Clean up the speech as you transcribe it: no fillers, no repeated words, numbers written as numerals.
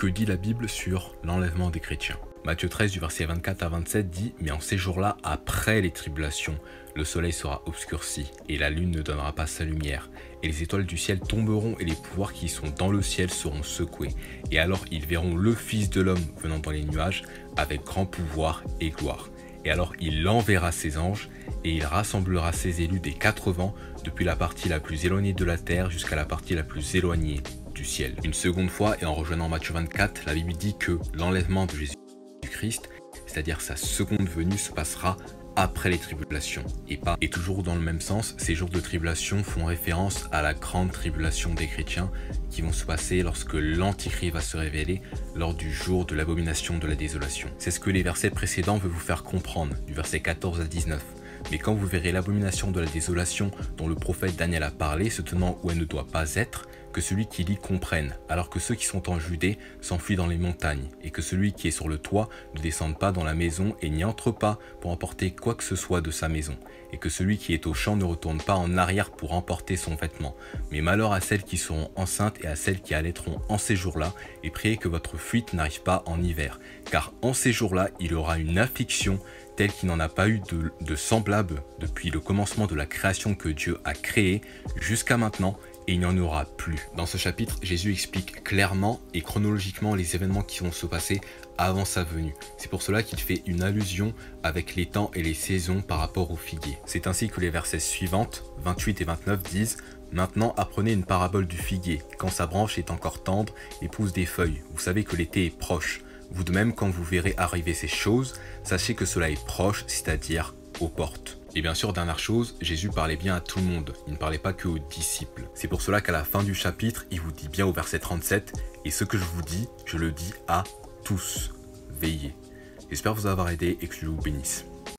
Que dit la Bible sur l'enlèvement des chrétiens? Matthieu 13 du verset 24 à 27 dit « Mais en ces jours-là, après les tribulations, le soleil sera obscurci, et la lune ne donnera pas sa lumière, et les étoiles du ciel tomberont, et les pouvoirs qui sont dans le ciel seront secoués. Et alors ils verront le Fils de l'homme venant dans les nuages, avec grand pouvoir et gloire. Et alors il enverra ses anges, et il rassemblera ses élus des quatre vents, depuis la partie la plus éloignée de la terre jusqu'à la partie la plus éloignée du ciel. » Une seconde fois, et en rejoignant Matthieu 24, la Bible dit que l'enlèvement de Jésus-Christ, c'est-à-dire sa seconde venue, se passera après les tribulations et toujours dans le même sens. Ces jours de tribulation font référence à la grande tribulation des chrétiens qui vont se passer lorsque l'Antichrist va se révéler lors du jour de l'abomination de la désolation. C'est ce que les versets précédents veulent vous faire comprendre, du verset 14 à 19. Mais quand vous verrez l'abomination de la désolation dont le prophète Daniel a parlé se tenant où elle ne doit pas être, que celui qui lit comprenne, alors que ceux qui sont en Judée s'enfuient dans les montagnes, et que celui qui est sur le toit ne descende pas dans la maison et n'y entre pas pour emporter quoi que ce soit de sa maison, et que celui qui est au champ ne retourne pas en arrière pour emporter son vêtement. Mais malheur à celles qui seront enceintes et à celles qui allaiteront en ces jours-là, et priez que votre fuite n'arrive pas en hiver, car en ces jours-là il y aura une affliction telle qu'il n'en a pas eu de semblable depuis le commencement de la création que Dieu a créée jusqu'à maintenant, et il n'y en aura plus. Dans ce chapitre, Jésus explique clairement et chronologiquement les événements qui vont se passer avant sa venue. C'est pour cela qu'il fait une allusion avec les temps et les saisons par rapport au figuier. C'est ainsi que les versets suivantes, 28 et 29, disent « Maintenant apprenez une parabole du figuier. Quand sa branche est encore tendre et pousse des feuilles, vous savez que l'été est proche. Vous de même, quand vous verrez arriver ces choses, sachez que cela est proche, c'est-à-dire aux portes. » Et bien sûr, dernière chose, Jésus parlait bien à tout le monde, il ne parlait pas que aux disciples. C'est pour cela qu'à la fin du chapitre, il vous dit bien au verset 37, « Et ce que je vous dis, je le dis à tous, veillez. » J'espère vous avoir aidé et que Dieu vous bénisse.